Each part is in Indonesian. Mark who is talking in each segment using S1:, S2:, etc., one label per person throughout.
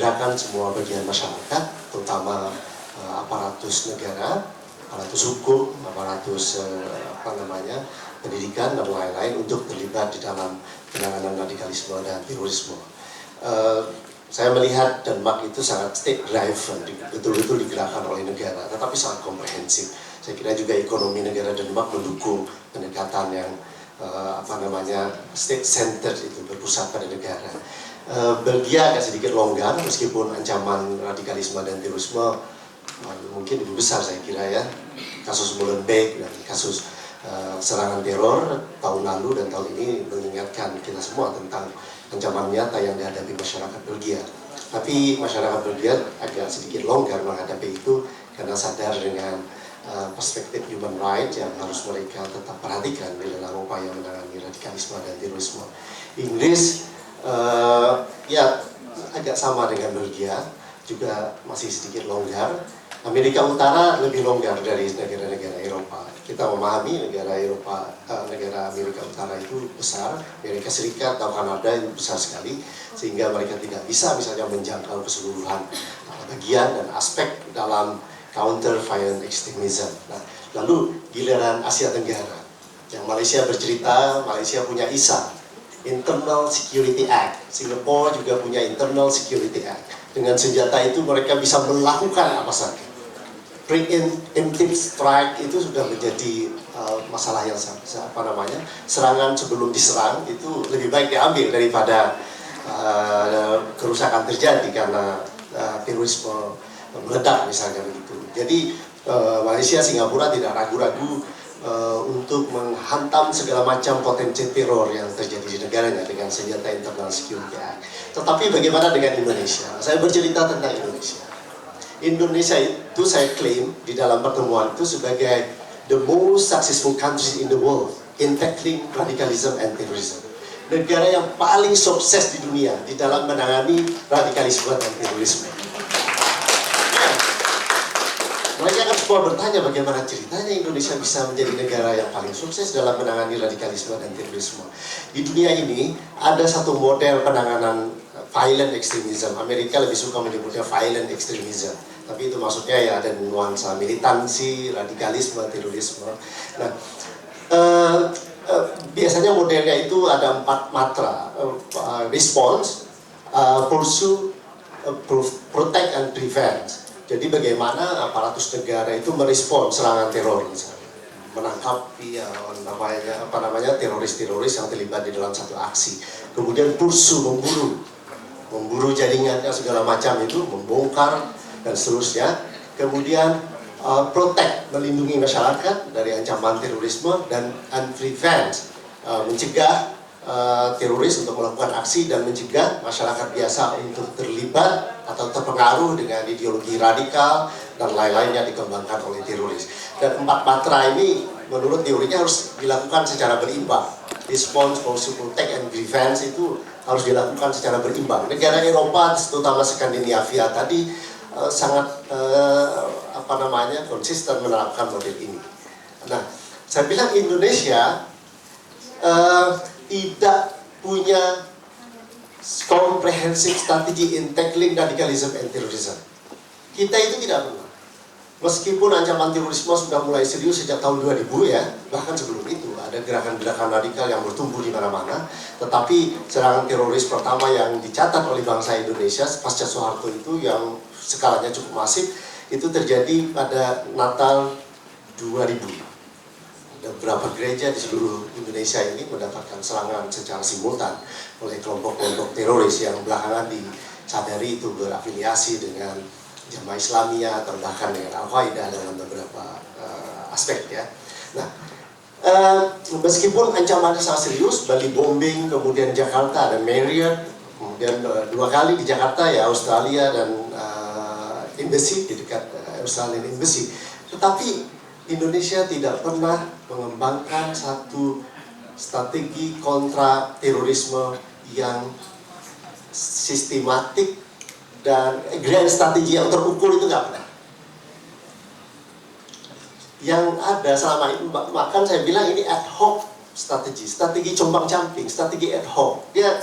S1: menggerakkan semua bagian masyarakat, terutama aparatus negara, aparatus hukum, aparatus pendidikan dan lain-lain untuk terlibat di dalam penanganan radikalisme dan terorisme. Saya melihat Denmark itu sangat state driven, betul-betul digerakkan oleh negara, tetapi sangat komprehensif. Saya kira juga ekonomi negara Denmark mendukung pendekatan yang state centered, itu berpusat pada negara. Belgia agak sedikit longgar meskipun ancaman radikalisme dan terorisme mungkin lebih besar, saya kira ya. Kasus Molenbeek dan kasus serangan teror tahun lalu dan tahun ini mengingatkan kita semua tentang ancaman nyata yang dihadapi masyarakat Belgia. Tapi masyarakat Belgia agak sedikit longgar menghadapi itu karena sadar dengan perspektif human rights yang harus mereka tetap perhatikan di dalam upaya menangani radikalisme dan terorisme. Inggris ya agak sama dengan Belgia, juga masih sedikit longgar. Amerika Utara lebih longgar dari negara-negara Eropa. Kita memahami negara Amerika Utara itu besar, Amerika Serikat atau Kanada itu besar sekali, sehingga mereka tidak bisa misalnya menjangkau keseluruhan bagian dan aspek dalam counter violent extremism. Nah, lalu giliran Asia Tenggara, yang Malaysia bercerita, Malaysia punya ISA, Internal Security Act. Singapura juga punya Internal Security Act. Dengan senjata itu mereka bisa melakukan apa saja. Preemptive strike itu sudah menjadi masalah yang serangan sebelum diserang itu lebih baik diambil daripada kerusakan terjadi karena terorisme meledak misalnya begitu. Jadi Malaysia, Singapura tidak ragu-ragu untuk menghantam segala macam potensi teror yang terjadi di negaranya dengan senjata Internal Security Act. Tetapi bagaimana dengan Indonesia? Saya bercerita tentang Indonesia. Indonesia itu saya klaim di dalam pertemuan itu sebagai the most successful country in the world in tackling radicalism and terrorism. Negara yang paling sukses di dunia di dalam menangani radikalisme dan terorisme. Mereka akan semua bertanya bagaimana ceritanya Indonesia bisa menjadi negara yang paling sukses dalam menangani radikalisme dan terorisme. Di dunia ini ada satu model penanganan violent extremism. Amerika lebih suka menyebutnya violent extremism. Tapi itu maksudnya ya ada nuansa militansi, radikalisme, terorisme. Nah, biasanya modelnya itu ada 4 matra. Response, pursue, protect, and prevent. Jadi bagaimana aparatus negara itu merespon serangan teror misalnya, menangkap teroris-teroris yang terlibat di dalam satu aksi. Kemudian pursue, memburu jaringannya segala macam itu, membongkar dan seterusnya. Kemudian protect, melindungi masyarakat dari ancaman terorisme, dan prevent, mencegah teroris untuk melakukan aksi dan mencegah masyarakat biasa untuk terlibat atau terpengaruh dengan ideologi radikal dan lain-lainnya dikembangkan oleh teroris. Dan 4 matra ini menurut teorinya harus dilakukan secara berimbang. Response, pursue, protect, and prevent itu harus dilakukan secara berimbang. Negara Eropa, terutama Skandinavia tadi sangat konsisten menerapkan model ini. Nah, saya bilang Indonesia tidak punya comprehensive strategy in tackling radicalism and terrorism. Kita itu tidak pernah. Meskipun ancaman terorisme sudah mulai serius sejak tahun 2000 ya, bahkan sebelum itu ada gerakan-gerakan radikal yang bertumbuh di mana-mana, tetapi serangan teroris pertama yang dicatat oleh bangsa Indonesia pasca Soeharto itu yang skalanya cukup masif, itu terjadi pada Natal 2000. Ada beberapa gereja di seluruh Indonesia ini mendapatkan serangan secara simultan oleh kelompok-kelompok teroris yang belakangan disadari itu berafiliasi dengan Jamaah Islamiyah atau bahkan dengan Al-Qaeda dalam beberapa aspek ya. Nah, meskipun ancamannya sangat serius, Bali bombing, kemudian Jakarta ada Marriott, kemudian 2 kali di Jakarta ya Australia dan embassy di dekat Australian Embassy. Tetapi Indonesia tidak pernah mengembangkan satu strategi kontra terorisme yang sistematik dan grand strategi yang terukur, itu nggak pernah. Yang ada selama ini, bahkan saya bilang ini ad hoc strategi combang camping, strategi ad hoc. Dia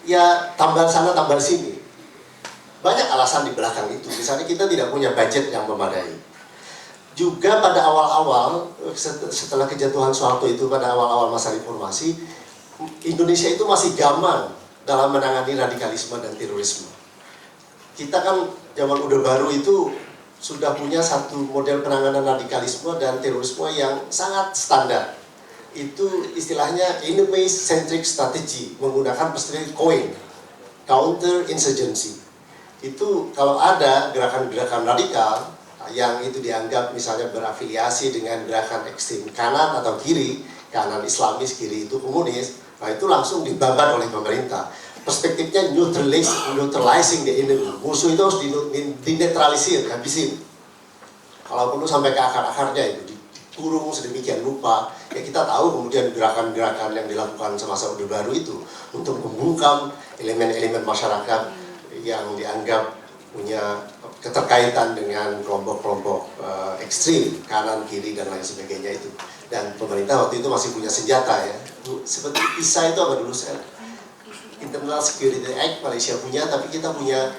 S1: ya tambal sana tambal sini. Banyak alasan di belakang itu. Misalnya kita tidak punya budget yang memadai. Juga pada awal-awal, setelah kejatuhan Soeharto itu pada awal-awal masa reformasi, Indonesia itu masih gamang dalam menangani radikalisme dan terorisme. Kita kan zaman Orde Baru itu sudah punya satu model penanganan radikalisme dan terorisme yang sangat standar. Itu istilahnya enemy centric strategy, menggunakan perspektif COIN, counter insurgency. Itu kalau ada gerakan-gerakan radikal yang itu dianggap misalnya berafiliasi dengan gerakan ekstrem kanan atau kiri, kanan Islamis, kiri itu komunis, nah itu langsung dibabat oleh pemerintah. Perspektifnya neutralizing the enemy, musuh itu harus dinetralisir, habisin. Kalau perlu sampai ke akar-akarnya itu, dikurung sedemikian rupa. Ya kita tahu kemudian gerakan-gerakan yang dilakukan semasa Orde Baru itu untuk membungkam elemen-elemen masyarakat yang dianggap punya keterkaitan dengan kelompok-kelompok ekstrim, kanan, kiri, dan lain sebagainya itu. Dan pemerintah waktu itu masih punya senjata ya. Seperti ISA itu apa dulu saya? Internal Security Act Malaysia punya, tapi kita punya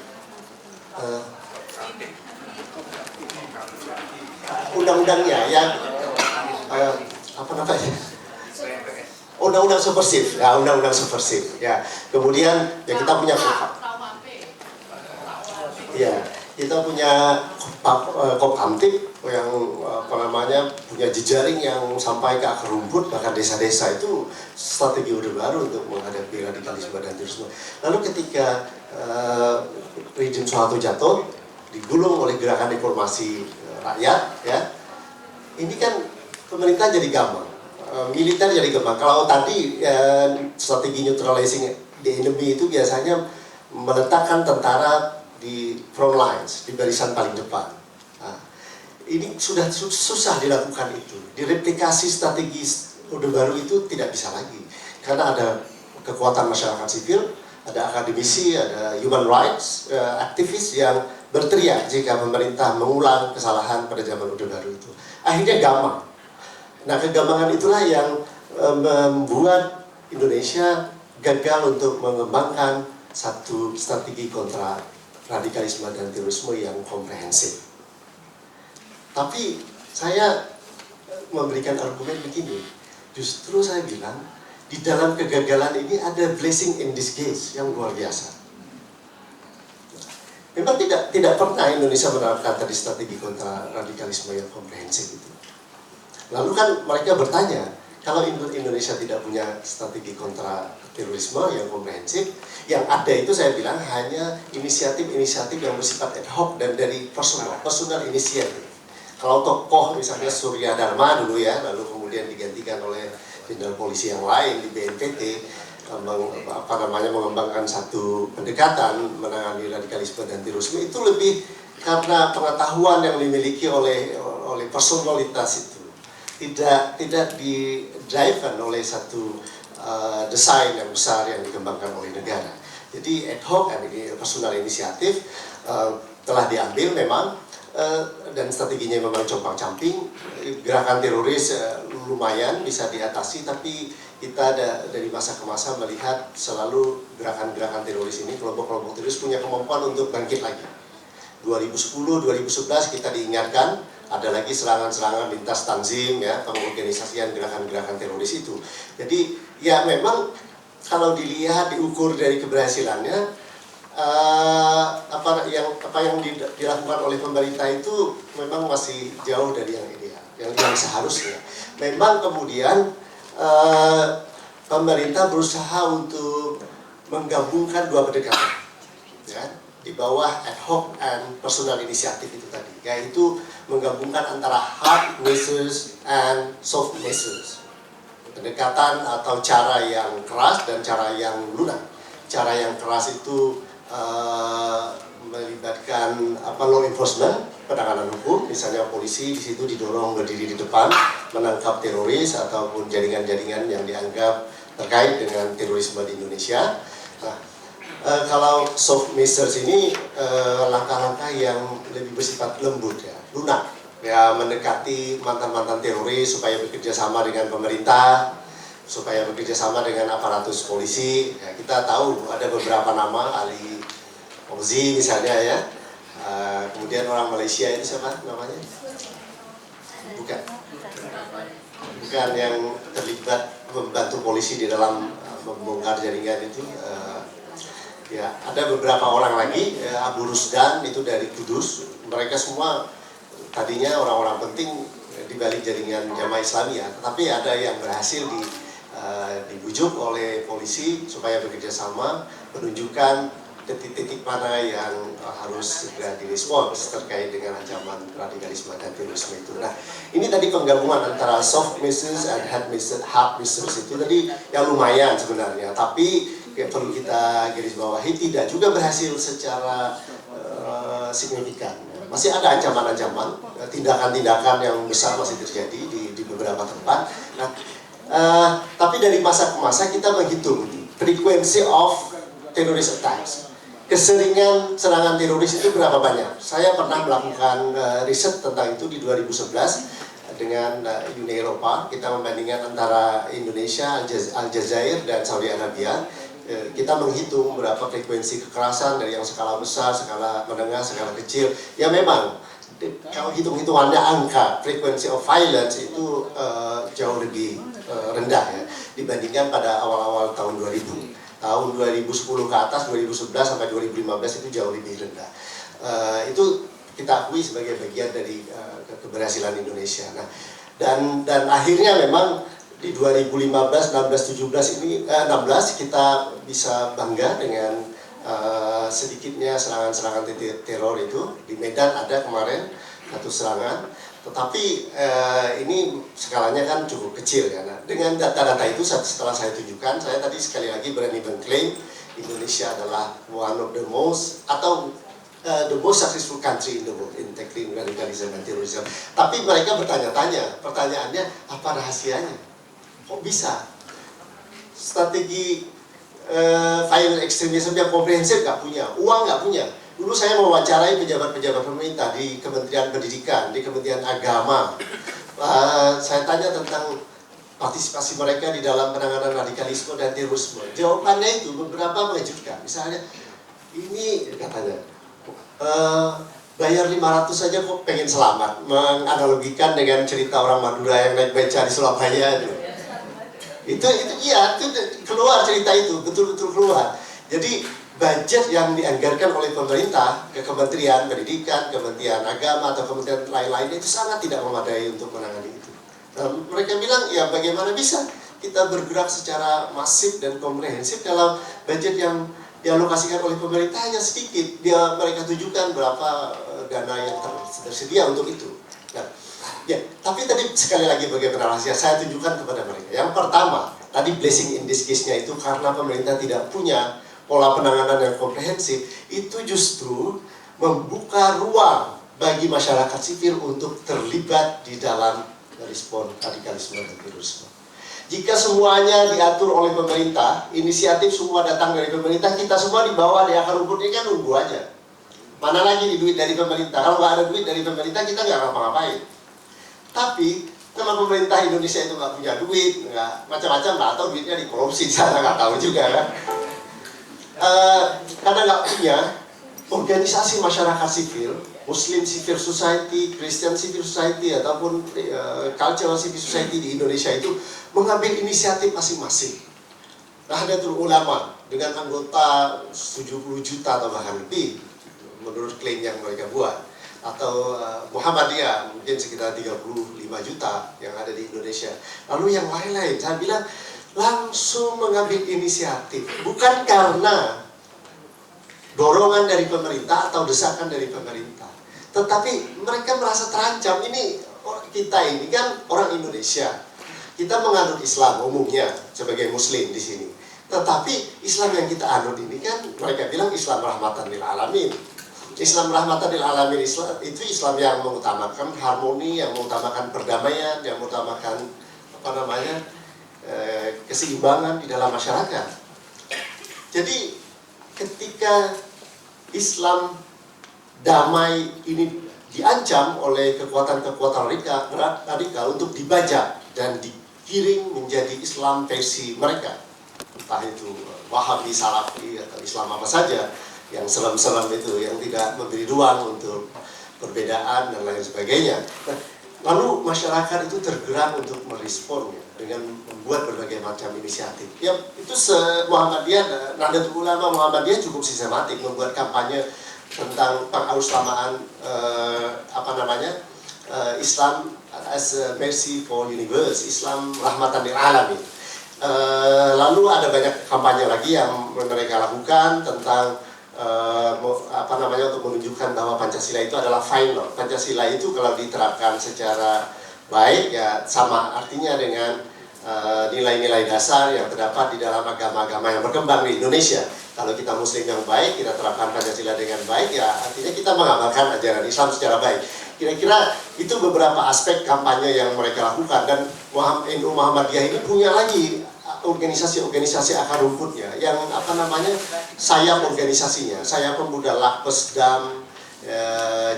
S1: undang-undangnya yang apa namanya? Undang-undang subversif, ya undang-undang subversif. Ya, kemudian ya kita punya ya kita punya Kopkamtib yang apa namanya punya jejaring yang sampai ke akar rumput bahkan desa-desa. Itu strategi Orde Baru untuk menghadapi radikalisme dan terorisme. Lalu ketika rezim Soeharto jatuh digulung oleh gerakan reformasi rakyat ya, ini kan pemerintah jadi gamang, militer jadi gamang. Kalau tadi strategi neutralizing the enemy itu biasanya meletakkan tentara di front lines, di barisan paling depan. Nah, ini sudah susah dilakukan itu. Direplikasi strategi Orde Baru itu tidak bisa lagi. Karena ada kekuatan masyarakat sipil, ada akademisi, ada human rights, aktivis yang berteriak jika pemerintah mengulang kesalahan pada zaman Orde Baru itu. Akhirnya gamang. Nah, kegamangan itulah yang membuat Indonesia gagal untuk mengembangkan satu strategi kontra radikalisme dan terorisme yang komprehensif. Tapi saya memberikan argumen begini, justru saya bilang di dalam kegagalan ini ada blessing in disguise yang luar biasa. Memang tidak pernah Indonesia menerapkan tadi strategi kontra radikalisme yang komprehensif itu. Lalu kan mereka bertanya, kalau Indonesia tidak punya strategi kontra terorisme yang komprehensif, yang ada itu saya bilang hanya inisiatif-inisiatif yang bersifat ad hoc dan dari personal inisiatif. Kalau tokoh misalnya Surya Dharma dulu ya, lalu kemudian digantikan oleh jenderal polisi yang lain di BNPT, mengembangkan satu pendekatan menangani radikalisme dan terorisme, itu lebih karena pengetahuan yang dimiliki oleh personalitas itu, tidak di-driven oleh satu desain yang besar yang dikembangkan oleh negara. Jadi ad hoc, ini personal inisiatif telah diambil memang, dan strateginya memang compang-camping. Gerakan teroris lumayan bisa diatasi, tapi kita dari masa ke masa melihat selalu gerakan-gerakan teroris ini, kelompok-kelompok teroris punya kemampuan untuk bangkit lagi. 2010, 2011 kita diingatkan ada lagi serangan-serangan lintas tanzim ya, pengorganisasian gerakan-gerakan teroris itu. Jadi ya memang kalau dilihat diukur dari keberhasilannya, apa yang dilakukan oleh pemerintah itu memang masih jauh dari yang ideal, yang seharusnya. Memang kemudian pemerintah berusaha untuk menggabungkan dua pendekatan ya, di bawah ad hoc and personal inisiatif itu tadi, yaitu menggabungkan antara hard measures and soft measures, pendekatan atau cara yang keras dan cara yang lunak. Cara yang keras itu melibatkan law enforcement, penanganan hukum, misalnya polisi di situ didorong berdiri di depan menangkap teroris ataupun jaringan-jaringan yang dianggap terkait dengan terorisme di Indonesia. Nah, kalau soft measures ini langkah-langkah yang lebih bersifat lembut ya, lunak ya, mendekati mantan-mantan teroris supaya bekerja sama dengan pemerintah, supaya bekerja sama dengan aparatus polisi. Ya, kita tahu ada beberapa nama, Ali Fauzi misalnya ya, Kemudian orang Malaysia itu siapa namanya? Bukan. Bukan yang terlibat membantu polisi di dalam membongkar jaringan itu. Ya, ada beberapa orang lagi, Abu Rusdan itu dari Kudus. Mereka semua tadinya orang-orang penting di balik jaringan Jamaah Islamiyah, tetapi ada yang berhasil dibujuk oleh polisi supaya bekerja sama, menunjukkan titik-titik mana yang harus segera direspons terkait dengan ancaman radikalisme dan terorisme itu. Nah, ini tadi penggabungan antara soft measures and hard measures itu tadi yang lumayan sebenarnya, tapi perlu kita garis bawahi tidak juga berhasil secara signifikan. Masih ada ancaman-ancaman, tindakan-tindakan yang besar masih terjadi di beberapa tempat. Nah, tapi dari masa ke masa kita menghitung frequency of terrorist attacks. Keseringan serangan teroris itu berapa banyak? Saya pernah melakukan riset tentang itu di 2011 dengan Uni Eropa. Kita membandingkan antara Indonesia, Aljazair, dan Saudi Arabia. Kita menghitung berapa frekuensi kekerasan dari yang skala besar, skala menengah, skala kecil. Ya memang, kalau hitung-hitungannya angka frequency of violence itu jauh lebih rendah ya dibandingkan pada awal-awal tahun 2000. Tahun 2010 ke atas, 2011 sampai 2015 itu jauh lebih rendah. Itu kita akui sebagai bagian dari keberhasilan Indonesia. Nah, dan akhirnya memang di 2015, 16, 17 ini 16 kita bisa bangga dengan sedikitnya serangan-serangan teror itu. Di Medan ada kemarin satu serangan, tetapi ini skalanya kan cukup kecil ya. Nah, dengan data-data itu setelah saya tunjukkan, saya tadi sekali lagi berani mengklaim Indonesia adalah one of the most atau the most successful country in the world in tackling radikalisme dan terorisme. Tapi mereka bertanya-tanya, pertanyaannya apa rahasianya? Kok bisa? Strategi violent extremism yang komprehensif nggak punya, uang nggak punya. Dulu saya mewawancarai pejabat-pejabat pemerintah di Kementerian Pendidikan, di Kementerian Agama. Saya tanya tentang partisipasi mereka di dalam penanganan radikalisme dan terorisme. Jawabannya itu beberapa mengejutkan. Misalnya, ini katanya, bayar 500 saja kok pengen selamat. Menganalogikan dengan cerita orang Madura yang naik beca di Surabaya itu. Itu iya, itu keluar cerita itu, betul-betul keluar. Jadi budget yang dianggarkan oleh pemerintah ke Kementerian Pendidikan, Kementerian Agama atau kementerian lain-lainnya itu sangat tidak memadai untuk menangani itu. Nah, mereka bilang ya bagaimana bisa kita bergerak secara masif dan komprehensif dalam budget yang dialokasikan oleh pemerintah hanya sedikit. Mereka tunjukkan berapa dana yang tersedia untuk itu. Nah, ya, tapi tadi sekali lagi bagaimana rahasia saya tunjukkan kepada mereka. Yang pertama, tadi blessing in disguise-nya itu karena pemerintah tidak punya pola penanganan yang komprehensif, itu justru membuka ruang bagi masyarakat sipil untuk terlibat di dalam respon radikalisme dan terorisme. Jika semuanya diatur oleh pemerintah, inisiatif semua datang dari pemerintah, kita semua di bawah di akar rumput ini kan nunggu aja. Mana lagi duit dari pemerintah? Kalau nggak ada duit dari pemerintah, kita nggak ngapa-ngapain. Tapi karena pemerintah Indonesia itu nggak punya duit, nggak macam-macam lah, atau duitnya dikorupsi, saya nggak tahu juga kan. Karena nggak punya organisasi masyarakat sipil, Muslim Civil Society, Christian Civil Society, ataupun Cultural Civil Society di Indonesia itu mengambil inisiatif masing-masing. Nahdlatul Ulama dengan anggota 70 juta atau bahkan lebih menurut klaim yang mereka buat, atau Muhammadiyah mungkin sekitar 35 juta yang ada di Indonesia. Lalu yang lain-lain, saya bilang langsung mengambil inisiatif, bukan karena dorongan dari pemerintah atau desakan dari pemerintah, tetapi mereka merasa terancam. Ini kita ini kan orang Indonesia, kita menganut Islam umumnya sebagai Muslim di sini, tetapi Islam yang kita anut ini kan mereka bilang Islam rahmatan lil alamin. Islam rahmatan lil alamin itu Islam yang mengutamakan harmoni, yang mengutamakan perdamaian, yang mengutamakan keseimbangan di dalam masyarakat. Jadi ketika Islam damai ini diancam oleh kekuatan-kekuatan radikal untuk dibajak dan digiring menjadi Islam versi mereka, entah itu Wahabi, Salafi atau Islam apa saja, yang serem-serem itu, yang tidak memberi ruang untuk perbedaan dan lain sebagainya. Nah, lalu masyarakat itu tergerak untuk meresponnya dengan membuat berbagai macam inisiatif. Ya, itu Muhammadiyah, Nahdlatul Ulama Muhammadiyah cukup sistematik membuat kampanye tentang pengaruslamaan Islam as a mercy for universe, Islam rahmatan lil alamin. Lalu ada banyak kampanye lagi yang mereka lakukan tentang untuk menunjukkan bahwa Pancasila itu adalah final. Pancasila itu kalau diterapkan secara baik ya sama artinya dengan nilai-nilai dasar yang terdapat di dalam agama-agama yang berkembang di Indonesia. Kalau kita Muslim yang baik, kita terapkan Pancasila dengan baik, ya artinya kita mengamalkan ajaran Islam secara baik. Kira-kira itu beberapa aspek kampanye yang mereka lakukan, dan NU Muhammadiyah ini punya lagi organisasi-organisasi akar rumputnya yang sayap organisasinya, sayap pemuda Lakpesdam,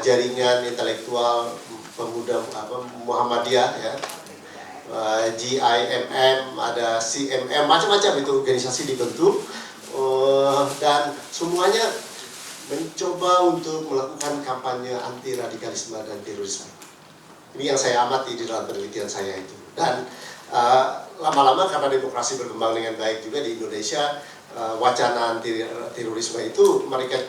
S1: jaringan intelektual pemuda Muhammadiyah ya, GIMM, ada CMM, macam-macam itu organisasi dibentuk, dan semuanya mencoba untuk melakukan kampanye anti radikalisme dan terorisme. Ini yang saya amati di dalam penelitian saya itu. Dan lama-lama karena demokrasi berkembang dengan baik juga di Indonesia, wacana anti terorisme itu mereka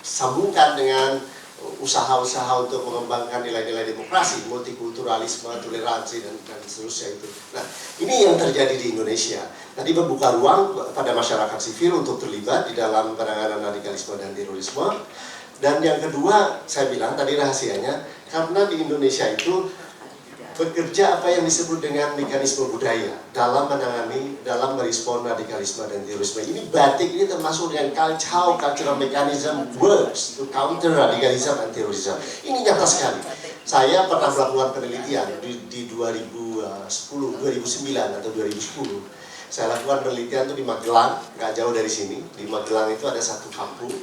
S1: sambungkan dengan usaha-usaha untuk mengembangkan nilai-nilai demokrasi, multikulturalisme, toleransi, dan seterusnya itu. Nah, ini yang terjadi di Indonesia. Tadi membuka ruang pada masyarakat sivil untuk terlibat di dalam penanganan radikalisme dan terorisme. Dan yang kedua, saya bilang tadi rahasianya, karena di Indonesia itu bekerja apa yang disebut dengan mekanisme budaya dalam menangani, dalam merespon radikalisme dan terorisme. Ini batik ini termasuk dengan cultural mechanism works to counter radikalisme dan terorisme. Ini nyata sekali. Saya pernah melakukan penelitian di 2009 atau 2010. Saya lakukan penelitian itu di Magelang, nggak jauh dari sini. Di Magelang itu ada satu kampung